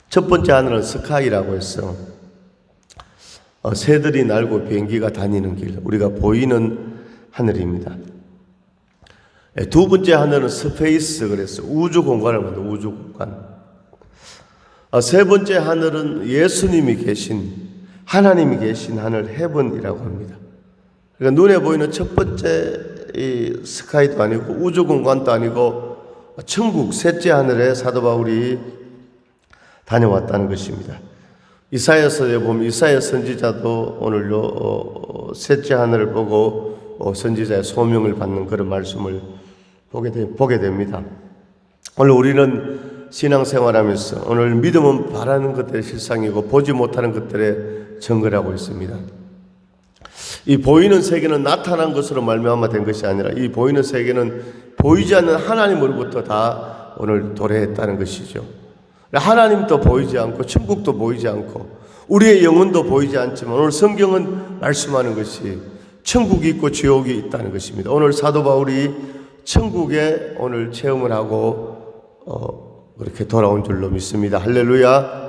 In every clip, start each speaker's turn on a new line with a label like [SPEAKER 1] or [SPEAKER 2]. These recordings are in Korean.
[SPEAKER 1] 첫 번째 하늘은 스카이라고 해서 새들이 날고 비행기가 다니는 길, 우리가 보이는 하늘입니다. 두 번째 하늘은 스페이스, 그래서 우주 공간을 말합니다. 우주 공간. 세 번째 하늘은 예수님이 계신, 하나님이 계신 하늘, 헤븐이라고 합니다. 그러니까 눈에 보이는 첫 번째 이 스카이도 아니고 우주 공간도 아니고 천국, 셋째 하늘에 사도 바울이 다녀왔다는 것입니다. 이사야서에 보면 이사야 선지자도 오늘요 셋째 하늘을 보고 선지자의 소명을 받는 그런 말씀을 보게 됩니다. 오늘 우리는 신앙생활하면서 오늘 믿음은 바라는 것들의 실상이고 보지 못하는 것들의 증거라고 있습니다. 이 보이는 세계는 나타난 것으로 말미암아 된 것이 아니라 이 보이는 세계는 보이지 않는 하나님으로부터 다 오늘 도래했다는 것이죠. 하나님도 보이지 않고 천국도 보이지 않고 우리의 영혼도 보이지 않지만 오늘 성경은 말씀하는 것이 천국이 있고 지옥이 있다는 것입니다. 오늘 사도 바울이 천국에 오늘 체험을 하고 그렇게 돌아온 줄로 믿습니다. 할렐루야.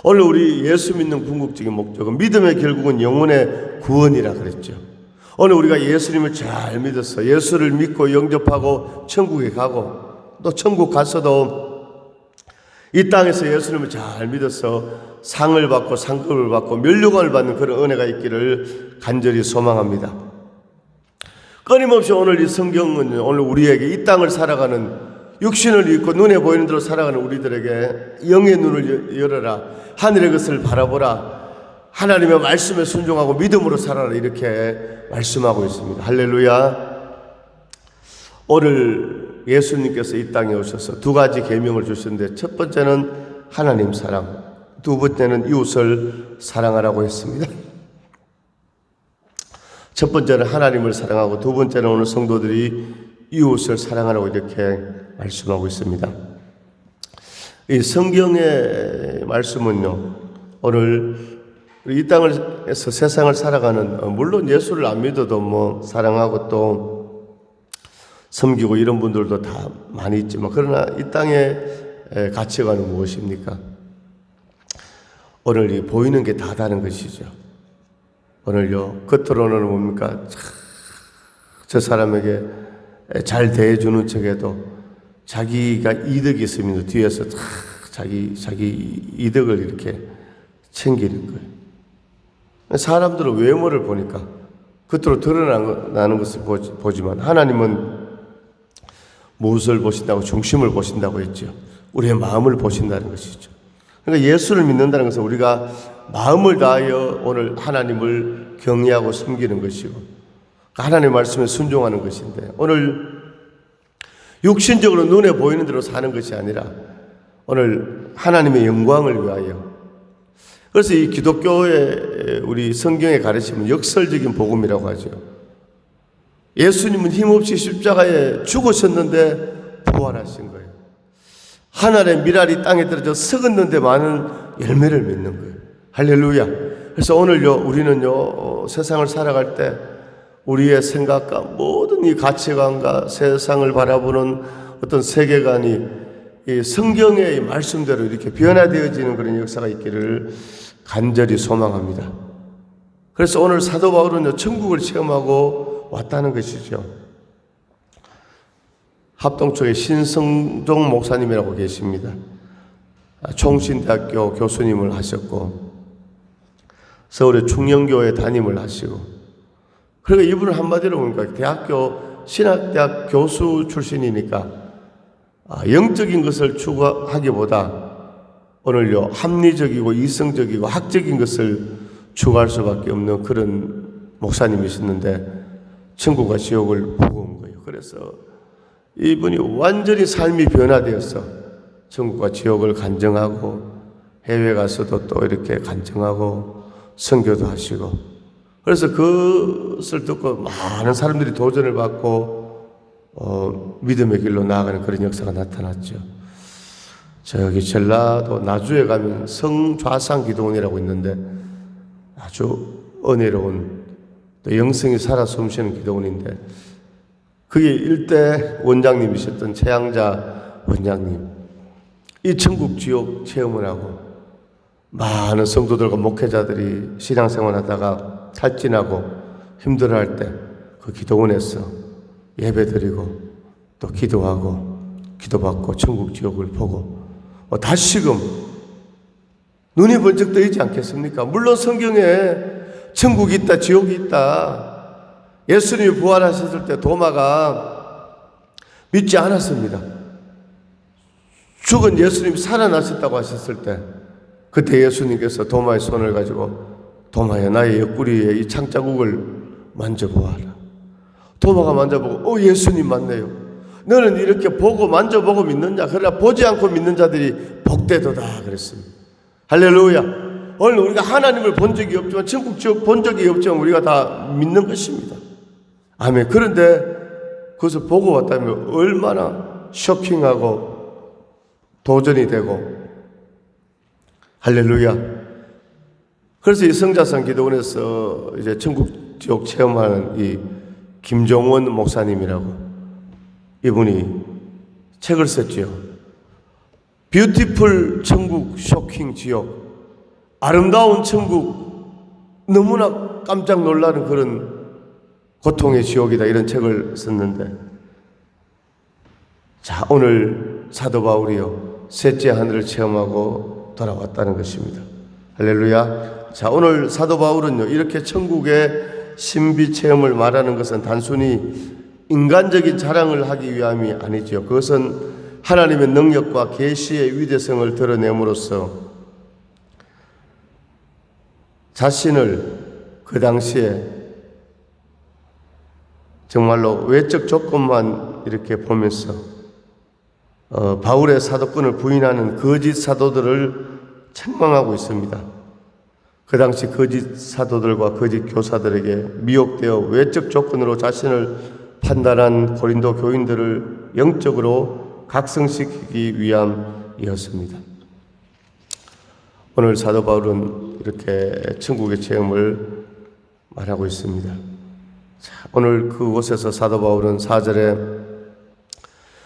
[SPEAKER 1] 오늘 우리 예수 믿는 궁극적인 목적은 믿음의 결국은 영혼의 구원이라 그랬죠. 오늘 우리가 예수님을 잘 믿어서 예수를 믿고 영접하고 천국에 가고 또 천국 가서도 이 땅에서 예수님을 잘 믿어서 상을 받고 상급을 받고 면류관을 받는 그런 은혜가 있기를 간절히 소망합니다. 끊임없이 오늘 이 성경은 오늘 우리에게 이 땅을 살아가는 육신을 입고 눈에 보이는 대로 살아가는 우리들에게 영의 눈을 열어라, 하늘의 것을 바라보라, 하나님의 말씀에 순종하고 믿음으로 살아라, 이렇게 말씀하고 있습니다. 할렐루야. 오늘 예수님께서 이 땅에 오셔서 두 가지 계명을 주셨는데 첫 번째는 하나님 사랑, 두 번째는 이웃을 사랑하라고 했습니다. 첫 번째는 하나님을 사랑하고 두 번째는 오늘 성도들이 이웃을 사랑하라고 이렇게 말씀하고 있습니다. 이 성경의 말씀은요, 오늘 이 땅에서 세상을 살아가는, 물론 예수를 안 믿어도 사랑하고 또 섬기고 이런 분들도 다 많이 있지만, 그러나 이 땅의 가치관은 무엇입니까? 오늘 이 보이는 게 다 다른 것이죠. 오늘요, 겉으로는 뭡니까? 저 사람에게 잘 대해주는 척해도 자기가 이득이 있으면 뒤에서 자기 이득을 이렇게 챙기는 거예요. 사람들은 외모를 보니까 겉으로 드러나는 것을 보지만 하나님은 무엇을 보신다고? 중심을 보신다고 했죠. 우리의 마음을 보신다는 것이죠. 그러니까 예수를 믿는다는 것은 우리가 마음을 다하여 오늘 하나님을 경외하고 섬기는 것이고 하나님의 말씀에 순종하는 것인데, 오늘 육신적으로 눈에 보이는 대로 사는 것이 아니라 오늘 하나님의 영광을 위하여, 그래서 이 기독교의 우리 성경의 가르침은 역설적인 복음이라고 하죠. 예수님은 힘없이 십자가에 죽으셨는데 부활하신 거예요. 하늘의 미랄이 땅에 떨어져 썩었는데 많은 열매를 맺는 거예요. 할렐루야. 그래서 오늘요, 우리는요, 세상을 살아갈 때 우리의 생각과 모든 이 가치관과 세상을 바라보는 어떤 세계관이 이 성경의 말씀대로 이렇게 변화되어지는 그런 역사가 있기를 간절히 소망합니다. 그래서 오늘 사도 바울은요, 천국을 체험하고 왔다는 것이죠. 합동초의 신성종 목사님이라고 계십니다. 총신대학교 교수님을 하셨고 서울의 충영교회 담임을 하시고, 그러니까 이분은 한마디로 보니까 대학교 신학대학 교수 출신이니까 영적인 것을 추구하기보다 오늘요, 합리적이고 이성적이고 학적인 것을 추구할 수밖에 없는 그런 목사님이셨는데 천국과 지옥을 보고 온 거예요. 그래서 이분이 완전히 삶이 변화되어서 천국과 지옥을 간증하고 해외 가서도 또 이렇게 간증하고 선교도 하시고, 그래서 그것을 듣고 많은 사람들이 도전을 받고 믿음의 길로 나아가는 그런 역사가 나타났죠. 저기 전라도 나주에 가면 성좌상 기도원이라고 있는데 아주 은혜로운 또 영성이 살아 숨쉬는 기도원인데, 그게 일대 원장님이셨던 최양자 원장님, 이 천국 지옥 체험을 하고 많은 성도들과 목회자들이 신앙생활 하다가 탈진하고 힘들어할 때 그 기도원에서 예배드리고 또 기도하고 기도받고 천국 지옥을 보고 다시금 눈이 번쩍 뜨이지 않겠습니까? 물론 성경에 천국이 있다 지옥이 있다. 예수님이 부활하셨을 때 도마가 믿지 않았습니다. 죽은 예수님이 살아나셨다고 하셨을 때 그때 예수님께서 도마의 손을 가지고 도마야 나의 옆구리에 이 창자국을 만져보아라. 도마가 만져보고 예수님 맞네요. 너는 이렇게 보고 만져보고 믿느냐? 그러나 보지 않고 믿는 자들이 복되도다 그랬습니다. 할렐루야. 오늘 우리가 하나님을 본 적이 없지만 천국 지옥 본 적이 없지만 우리가 다 믿는 것입니다. 아멘. 그런데 그것을 보고 왔다면 얼마나 쇼킹하고 도전이 되고 할렐루야. 그래서 이 성자산 기도원에서 이제 천국 지옥 체험하는 이 김종원 목사님이라고 이분이 책을 썼지요. 뷰티풀 천국 쇼킹 지옥. 아름다운 천국 너무나 깜짝 놀라는 그런 고통의 지옥이다 이런 책을 썼는데 자 오늘 사도 바울이요 셋째 하늘을 체험하고 돌아왔다는 것입니다. 할렐루야. 자 오늘 사도 바울은요 이렇게 천국의 신비 체험을 말하는 것은 단순히 인간적인 자랑을 하기 위함이 아니죠. 그것은 하나님의 능력과 계시의 위대성을 드러냄으로써 자신을 그 당시에 정말로 외적 조건만 이렇게 보면서 바울의 사도권을 부인하는 거짓 사도들을 책망하고 있습니다. 그 당시 거짓 사도들과 거짓 교사들에게 미혹되어 외적 조건으로 자신을 판단한 고린도 교인들을 영적으로 각성시키기 위함이었습니다. 오늘 사도 바울은 이렇게 천국의 체험을 말하고 있습니다. 자, 오늘 그곳에서 사도 바울은 4절에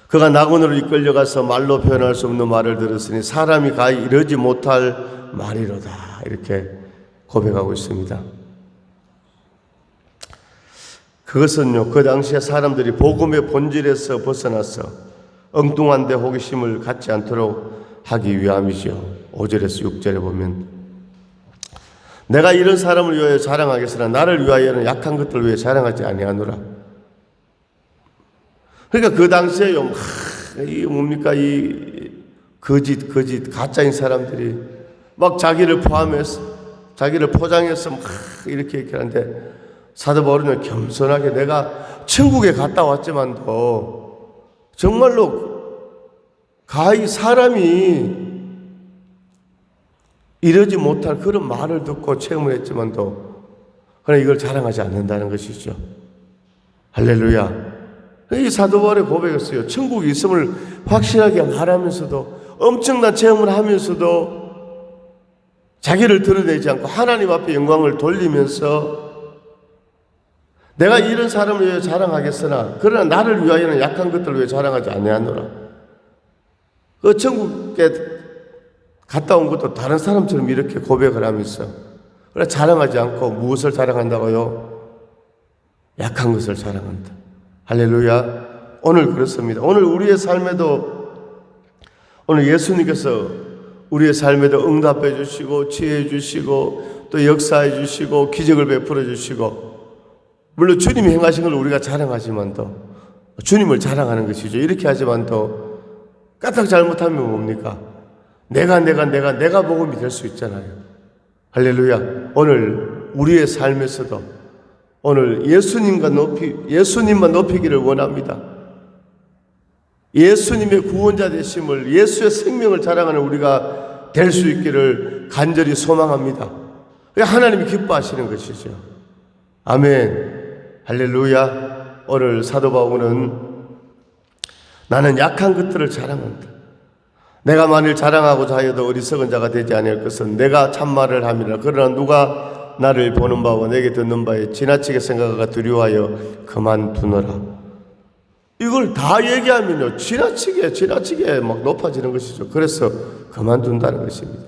[SPEAKER 1] 그가 낙원으로 이끌려가서 말로 표현할 수 없는 말을 들었으니 사람이 가히 이르지 못할 말이로다 이렇게 고백하고 있습니다. 그것은요 그 당시에 사람들이 복음의 본질에서 벗어나서 엉뚱한 데 호기심을 갖지 않도록 하기 위함이죠. 5절에서 6절에 보면 내가 이런 사람을 위하여 자랑하겠으나 나를 위하여는 약한 것들을 위해 자랑하지 아니하노라. 그러니까 그 당시에요 이 뭡니까 이 거짓 가짜인 사람들이 막 자기를 포함해서 자기를 포장해서 막 이렇게 하는데 사도 바울은 겸손하게 내가 천국에 갔다 왔지만도 정말로 가히 사람이 이러지 못할 그런 말을 듣고 체험을 했지만도 그러나 이걸 자랑하지 않는다는 것이죠. 할렐루야. 이 사도 바울의 고백이었어요. 천국이 있음을 확실하게 말하면서도 엄청난 체험을 하면서도 자기를 드러내지 않고 하나님 앞에 영광을 돌리면서 내가 이런 사람을 위해 자랑하겠으나 그러나 나를 위하여는 약한 것들을 위해 자랑하지 아니하노라. 그 천국에 갔다 온 것도 다른 사람처럼 이렇게 고백을 하면서 그러나 자랑하지 않고 무엇을 자랑한다고요? 약한 것을 자랑한다. 할렐루야. 오늘 그렇습니다. 오늘 우리의 삶에도 오늘 예수님께서 우리의 삶에도 응답해 주시고 치유해 주시고 또 역사해 주시고 기적을 베풀어 주시고 물론 주님이 행하신 걸 우리가 자랑하지만도 주님을 자랑하는 것이죠. 이렇게 하지만도 까딱 잘못하면 뭡니까? 내가 복음이 될 수 있잖아요. 할렐루야. 오늘 우리의 삶에서도 오늘 예수님만 높이기를 원합니다. 예수님의 구원자 되심을 예수의 생명을 자랑하는 우리가 될 수 있기를 간절히 소망합니다. 하나님이 기뻐하시는 것이죠. 아멘. 할렐루야. 오늘 사도 바울은 나는 약한 것들을 자랑한다. 내가 만일 자랑하고자 하여도 어리석은 자가 되지 아니할 것은 내가 참말을 함이라. 그러나 누가 나를 보는 바와 내게 듣는 바에 지나치게 생각하가 두려워하여 그만두노라. 이걸 다 얘기하면요, 지나치게 막 높아지는 것이죠. 그래서 그만둔다는 것입니다.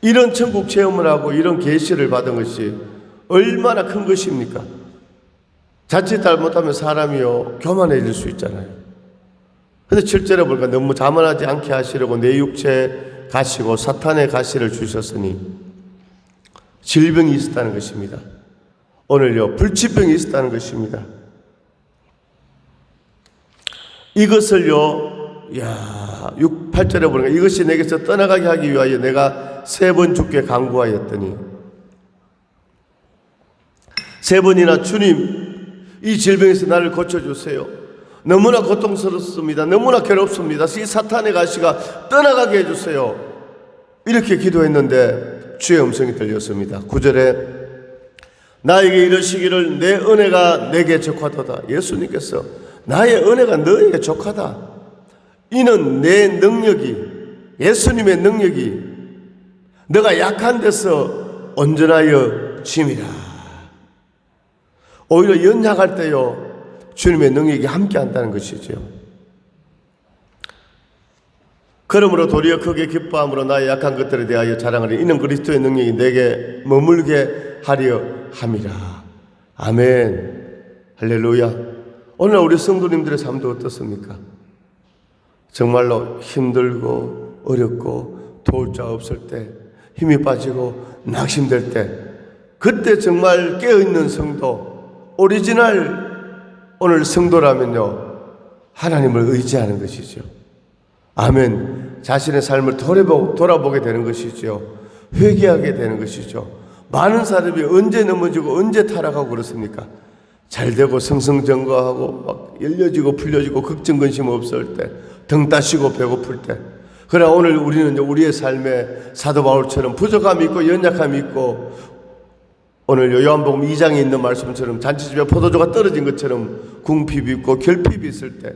[SPEAKER 1] 이런 천국 체험을 하고 이런 계시를 받은 것이 얼마나 큰 것입니까? 자칫 잘못하면 사람이요, 교만해질 수 있잖아요. 근데 실제로 보니까 너무 자만하지 않게 하시려고 내 육체 가시고 사탄의 가시를 주셨으니 질병이 있었다는 것입니다. 오늘요, 불치병이 있었다는 것입니다. 이것을요, 8절에 보니까 이것이 내게서 떠나가게 하기 위하여 내가 3번 주께 간구하였더니, 3번이나 주님, 이 질병에서 나를 고쳐주세요. 너무나 고통스럽습니다. 너무나 괴롭습니다. 이 사탄의 가시가 떠나가게 해주세요. 이렇게 기도했는데 주의 음성이 들렸습니다. 9절에 나에게 이르시기를 내 은혜가 내게 족하도다. 예수님께서 나의 은혜가 너에게 족하다. 이는 내 능력이, 예수님의 능력이 너가 약한 데서 온전하여 짐이라. 오히려 연약할 때요, 주님의 능력이 함께 한다는 것이죠. 그러므로 도리어 크게 기뻐함으로 나의 약한 것들에 대하여 자랑하리. 이는 그리스도의 능력이 내게 머물게 하려 함이라. 아멘. 할렐루야. 오늘 우리 성도님들의 삶도 어떻습니까? 정말로 힘들고 어렵고 도울 자 없을 때, 힘이 빠지고 낙심될 때, 그때 정말 깨어있는 성도, 오리지널 오늘 성도라면요, 하나님을 의지하는 것이죠. 아멘. 자신의 삶을 돌아보게 되는 것이죠. 회개하게 되는 것이죠. 많은 사람이 언제 넘어지고 언제 타락하고 그렇습니까? 잘 되고 승승장구하고 막 열려지고 풀려지고 걱정근심 없을 때, 등 따시고 배고플 때. 그러나 오늘 우리는 우리의 삶에 사도 바울처럼 부족함이 있고 연약함이 있고, 오늘 요한복음 2장에 있는 말씀처럼 잔치집에 포도주가 떨어진 것처럼 궁핍이 있고 결핍이 있을 때,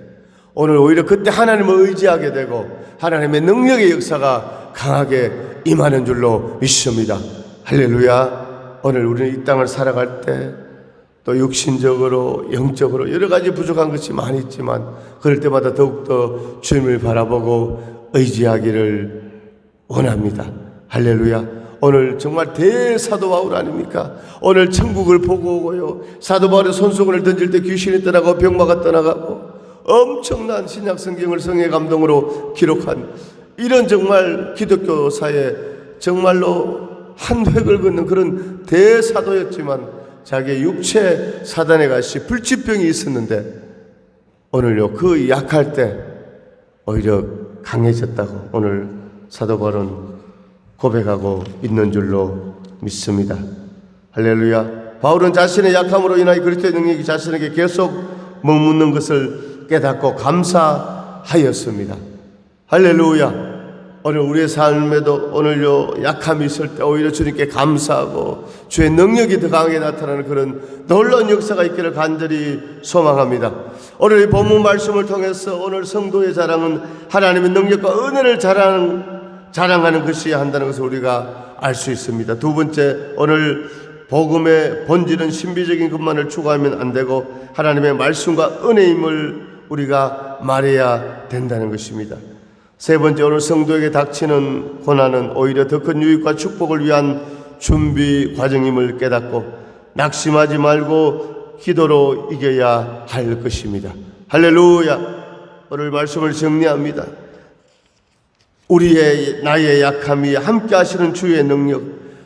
[SPEAKER 1] 오늘 오히려 그때 하나님을 의지하게 되고 하나님의 능력의 역사가 강하게 임하는 줄로 믿습니다. 할렐루야. 오늘 우리는 이 땅을 살아갈 때 또 육신적으로 영적으로 여러 가지 부족한 것이 많이 있지만, 그럴 때마다 더욱더 주님을 바라보고 의지하기를 원합니다. 할렐루야. 오늘 정말 대사도 바울 아닙니까? 오늘 천국을 보고 오고요, 사도 바울의 손수건을 던질 때 귀신이 떠나고 병마가 떠나가고 엄청난 신약 성경을 성의 감동으로 기록한 이런 정말 기독교사의 정말로 한 획을 긋는 그런 대사도였지만, 자기의 육체 사단의 가시 불치병이 있었는데 오늘요, 그 약할 때 오히려 강해졌다고 오늘 사도 바울은 고백하고 있는 줄로 믿습니다. 할렐루야. 바울은 자신의 약함으로 인하여 그리스도의 능력이 자신에게 계속 머무는 것을 깨닫고 감사하였습니다. 할렐루야. 오늘 우리의 삶에도 오늘요, 약함이 있을 때 오히려 주님께 감사하고 주의 능력이 더 강하게 나타나는 그런 놀라운 역사가 있기를 간절히 소망합니다. 오늘 이 본문 말씀을 통해서 오늘 성도의 자랑은 하나님의 능력과 은혜를 자랑하는 것이어야 한다는 것을 우리가 알 수 있습니다. 두 번째, 오늘 복음의 본질은 신비적인 것만을 추구하면 안 되고 하나님의 말씀과 은혜임을 우리가 말해야 된다는 것입니다. 세 번째, 오늘 성도에게 닥치는 고난은 오히려 더 큰 유익과 축복을 위한 준비 과정임을 깨닫고 낙심하지 말고 기도로 이겨야 할 것입니다. 할렐루야. 오늘 말씀을 정리합니다. 나의 약함 위에 함께 하시는 주의 능력,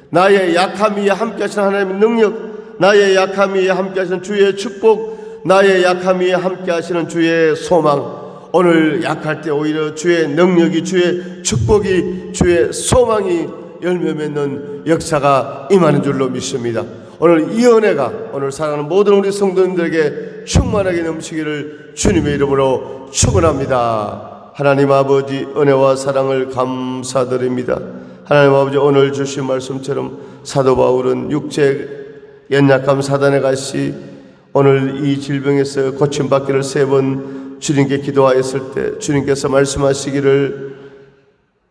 [SPEAKER 1] 나의 약함 위에 함께 하시는 하나님의 능력, 나의 약함 위에 함께 하시는 주의 축복, 나의 약함 위에 함께 하시는 주의 소망. 오늘 약할 때 오히려 주의 능력이, 주의 축복이, 주의 소망이 열매 맺는 역사가 임하는 줄로 믿습니다. 오늘 이 은혜가 오늘 사랑하는 모든 우리 성도님들에게 충만하게 넘치기를 주님의 이름으로 축원합니다. 하나님 아버지, 은혜와 사랑을 감사드립니다. 하나님 아버지, 오늘 주신 말씀처럼 사도 바울은 육체 연약함 사단의 가시, 오늘 이 질병에서 고침받기를 3번 주님께 기도하였을 때 주님께서 말씀하시기를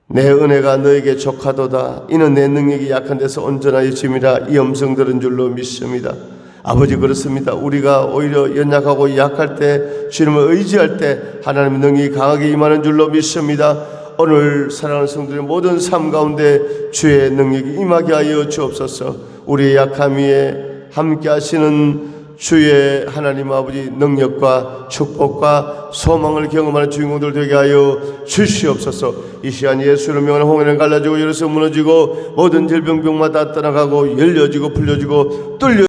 [SPEAKER 1] 내 은혜가 너에게 족하도다. 이는 내 능력이 약한 데서 온전하여 짐이라. 이 음성 들은 줄로 믿습니다. 아버지, 그렇습니다. 우리가 오히려 연약하고 약할 때, 주님을 의지할 때 하나님의 능력이 강하게 임하는 줄로 믿습니다. 오늘 사랑하는 성도들의 모든 삶 가운데 주의 능력이 임하게 하여 주옵소서. 우리의 약함 위에 함께 하시는 주의 하나님 아버지 능력과 축복과 소망을 경험하는 주인공들 되게 하여 주시옵소서. 이 시간 예수를 명하는 홍해는 갈라지고 열어서 무너지고 모든 질병병마다 떠나가고 열려지고 풀려지고 뚫려